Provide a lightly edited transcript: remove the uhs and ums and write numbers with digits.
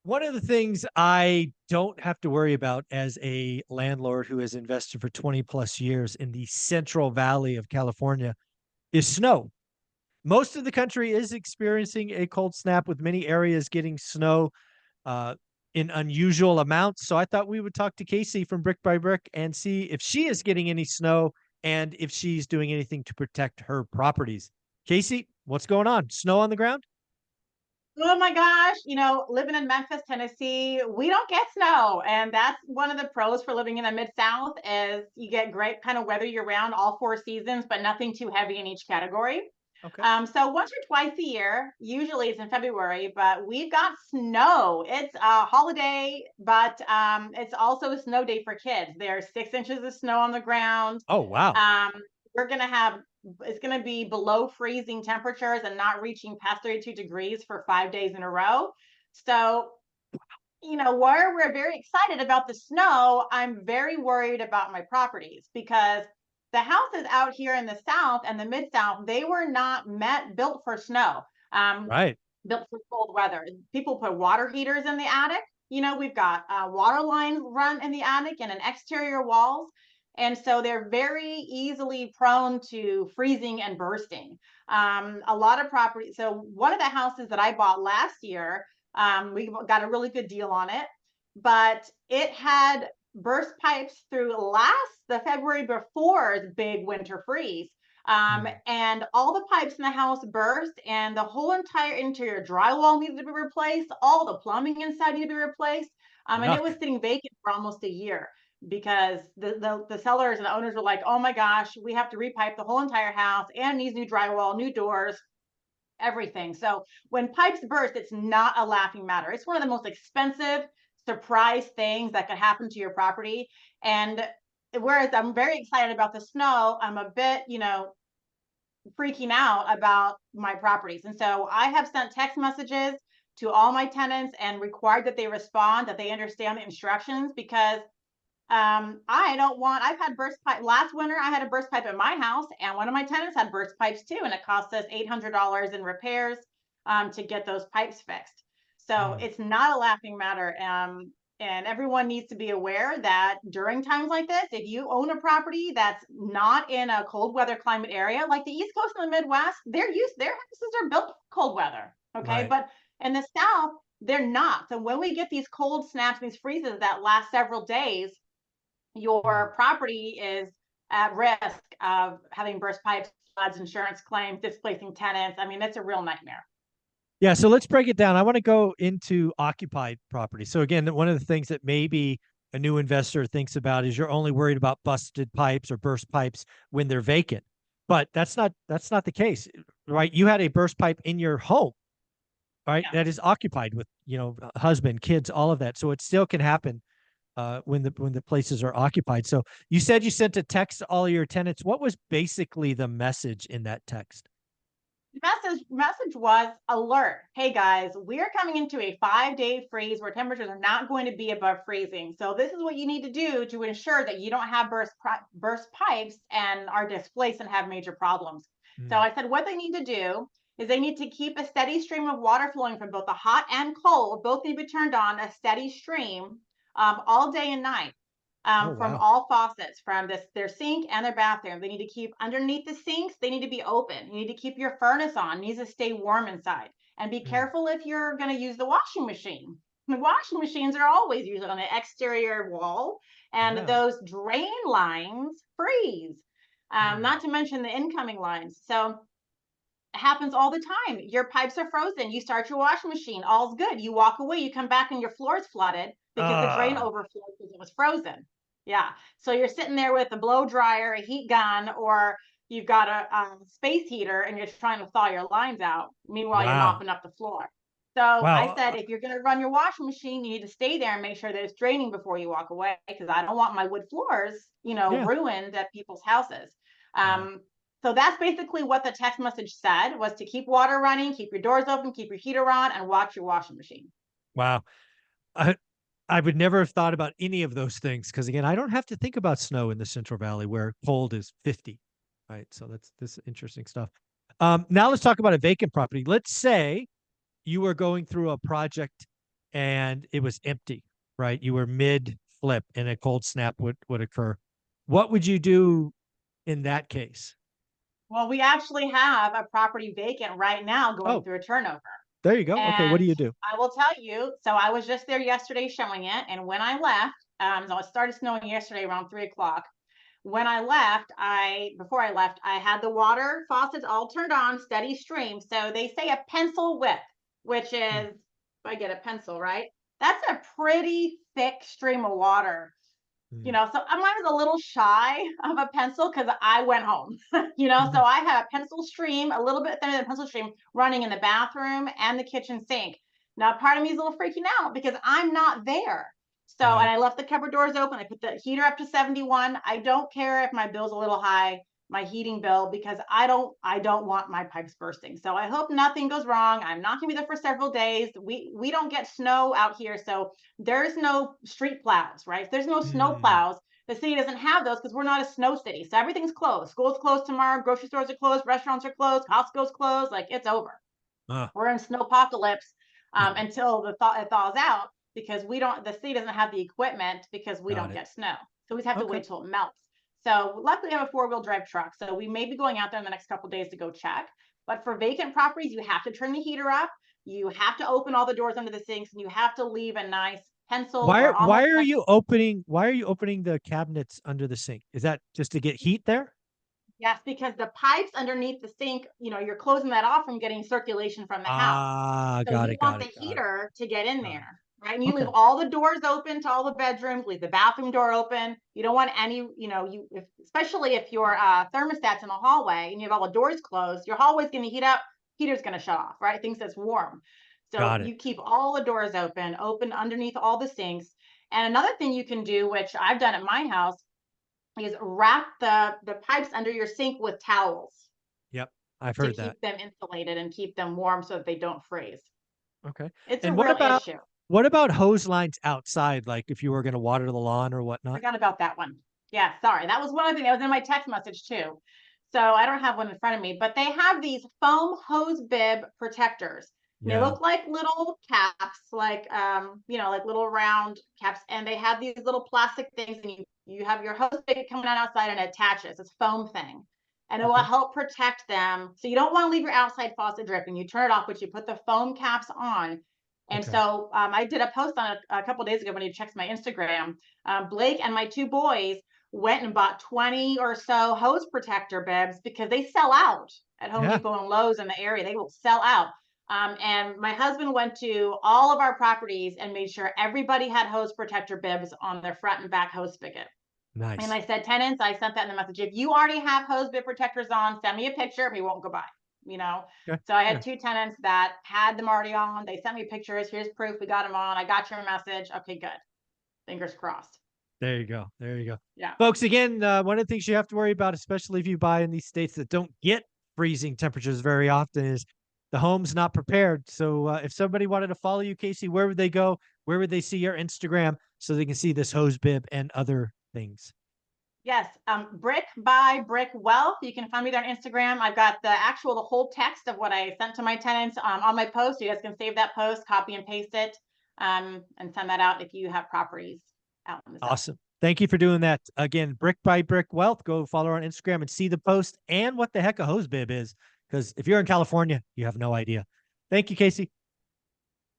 One of the things I don't have to worry about as a landlord who has invested for 20 plus years in the Central Valley of California is snow. Most of the country is experiencing a cold snap with many areas getting snow uh, in unusual amounts. So I thought we would talk to Casey from Brick by Brick and see if she is getting any snow and if she's doing anything to protect her properties. Casey, what's going on? Snow on the ground? Oh my gosh, living in Memphis, Tennessee, we don't get snow. And that's one of the pros for living in the Mid-South is you get great kind of weather year round, all four seasons, but nothing too heavy in each category. Okay. So once or twice a year, usually it's in February, but we've got snow. It's a holiday, but it's also a snow day for kids. There's 6 inches of snow on the ground. Oh, wow. Um, we're gonna have it's gonna be below freezing temperatures and not reaching past 32 degrees for 5 days in a row. So, where we're very excited about the snow, I'm very worried about my properties because the houses out here in the South and the Mid South, they were not built for snow. Um, Right. built for cold weather. People put water heaters in the attic. We've got water lines run in the attic and an exterior walls. And so they're very easily prone to freezing and bursting. A lot of property. So one of the houses that I bought last year, we got a really good deal on it, but it had burst pipes through the February before the big winter freeze. Mm. And all the pipes in the house burst, and the whole entire interior drywall needed to be replaced. All the plumbing inside needed to be replaced. And it was Yuck. sitting vacant for almost a year because the sellers and the owners were like, "Oh my gosh, we have to repipe the whole entire house and needs new drywall, new doors, everything." So when pipes burst, it's not a laughing matter. It's one of the most expensive surprise things that could happen to your property. And whereas I'm very excited about the snow, I'm a bit, freaking out about my properties. And so I have sent text messages to all my tenants and required that they respond, that they understand the instructions because I don't want, I've had burst pipe last winter. I had a burst pipe in my house, and one of my tenants had burst pipes too. And it cost us $800 in repairs to get those pipes fixed. So Mm. it's not a laughing matter. And everyone needs to be aware that during times like this, if you own a property that's not in a cold weather climate area, like the East Coast and the Midwest, their houses are built for cold weather. Okay. Right. But in the South, they're not. So when we get these cold snaps, these freezes that last several days, Mm. your property is at risk of having burst pipes, floods, insurance claims, displacing tenants. I mean, it's a real nightmare. Yeah, so let's break it down. I want to go into occupied property. So again, one of the things that maybe a new investor thinks about is you're only worried about busted pipes or burst pipes when they're vacant. But that's not the case, right? You had a burst pipe in your home, right? Yeah. That is occupied with, husband, kids, all of that. So it still can happen when the places are occupied. So you said you sent a text to all of your tenants. What was basically the message in that text? Message was alert. Hey guys, we're coming into a 5 day freeze where temperatures are not going to be above freezing. So this is what you need to do to ensure that you don't have burst pipes and are displaced and have major problems. So Mm. I said what they need to do is they need to keep a steady stream of water flowing from both the hot and cold. Both need to be turned on, a steady stream all day and night, Oh, from wow. all faucets, from their sink and their bathroom. They need to keep underneath the sinks. They need to be open. You need to keep your furnace on. It needs to stay warm inside. And be Mm. careful if you're going to use the washing machine. The washing machines are always usually on the exterior wall, and Yeah. those drain lines freeze. Mm. Not to mention the incoming lines. So it happens all the time. Your pipes are frozen. You start your washing machine, all's good. You walk away, you come back, and your floor is flooded because the drain Ah, overflowed because it was frozen. Yeah. So you're sitting there with a blow dryer, a heat gun, or you've got a space heater and you're trying to thaw your lines out. Meanwhile, you're wow. mopping up the floor. So I Wow. said, if you're going to run your washing machine, you need to stay there and make sure that it's draining before you walk away because I don't want my wood floors, Yeah. ruined at people's houses. Wow. Um, so that's basically what the text message said, was to keep water running, keep your doors open, keep your heater on, and watch your washing machine. Wow. I I would never have thought about any of those things because again, I don't have to think about snow in the Central Valley where cold is 50. Right. So that's this interesting stuff. Now let's talk about a vacant property. Let's say you are going through a project and it was empty, right? You were mid flip and a cold snap would occur. What would you do in that case? Well, we actually have a property vacant right now going Oh, through a turnover. there you go. Okay, what do And you do? I will tell you, so I was just there yesterday showing it. And when I left, so it started snowing yesterday around 3 o'clock. When I left, before I left, I had the water faucets all turned on, steady stream. So they say a pencil width, which Hmm. is, if I get a pencil, right? That's a pretty thick stream of water. Hmm. So I was a little shy of a pencil because I went home. So Mhm. I had a pencil stream, a little bit thinner than a pencil stream, running in the bathroom and the kitchen sink. Now, part of me is a little freaking out because I'm not there. So, and Right. I left the cupboard doors open. I put the heater up to 71. I don't care if my bill's a little high, my heating bill, because I don't want my pipes bursting. So I hope nothing goes wrong. I'm not gonna be there for several days. We don't get snow out here, so there's no street plows, right? There's no snow Mm. plows. The city doesn't have those because we're not a snow city. So everything's closed. School's closed tomorrow. Grocery stores are closed. Restaurants are closed. Costco's closed. Like it's over. Ah, We're in snow apocalypse until it thaws out because the city doesn't have the equipment because we got don't it. get snow. So we have to Okay. wait till it melts. So luckily I have a 4-wheel drive truck. So we may be going out there in the next couple of days to go check. But for vacant properties, you have to turn the heater up. You have to open all the doors under the sinks and you have to leave a nice pencil Why or are why almost are pencil. you opening the cabinets under the sink? Is that just to get heat there? Yes, because the pipes underneath the sink, you're closing that off from getting circulation from the house. Ah, So got you it, want got the it, got it, heater to get in got it. there, right? And you leave Okay. all the doors open to all the bedrooms, leave the bathroom door open. You don't want any, especially if your thermostat's in the hallway and you have all the doors closed, your hallway's going to heat up, heater's going to shut off, right? It thinks it's warm. So Got it. you keep all the doors open underneath all the sinks. And another thing you can do, which I've done at my house, is wrap the pipes under your sink with towels Yep. I've to heard that. keep them insulated and keep them warm so that they don't freeze. Okay. It's a And real issue. what about hose lines outside, like if you were going to water the lawn or I whatnot? forgot about that one. Yeah, sorry. That was one of the things that was in my text message too. So I don't have one in front of me, but they have these foam hose bib protectors. And they Yeah. look like little caps, like little round caps, and they have these little plastic things, and you have your hose bib coming out outside and it attaches. It's a foam thing. And it will Okay. help protect them. So you don't want to leave your outside faucet dripping. You turn it off, but you put the foam caps on. And Okay. so I did a post on it a couple days ago when you checked my Instagram. Blake and my two boys went and bought 20 or so hose protector bibs because they sell out at Home Yeah. Depot and Lowe's in the area. They will sell out. And my husband went to all of our properties and made sure everybody had hose protector bibs on their front and back hose spigot. And Nice. I said, tenants, I sent that in the message. If you already have hose bib protectors on, send me a picture. We won't go by, you know? Okay. So I Yeah. had two tenants that had them already on. They sent me pictures. Here's proof. We got them on. I got your message. Okay, good. Fingers crossed. There you go. There you go. Yeah. Folks, again, one of the things you have to worry about, especially if you buy in these states that don't get freezing temperatures very often, is the home's not prepared. So if somebody wanted to follow you, Casey, where would they go? Where would they see your Instagram so they can see this hose bib and other things? Yes. Brick by Brick Wealth. You can find me there on Instagram. I've got the whole text of what I sent to my tenants on my post. You guys can save that post, copy and paste it, and send that out if you have properties out in the South. Awesome. Thank you for doing that. Again, Brick by Brick Wealth. Go follow her on Instagram and see the post and what the heck a hose bib is. Because if you're in California, you have no idea. Thank you, Casey.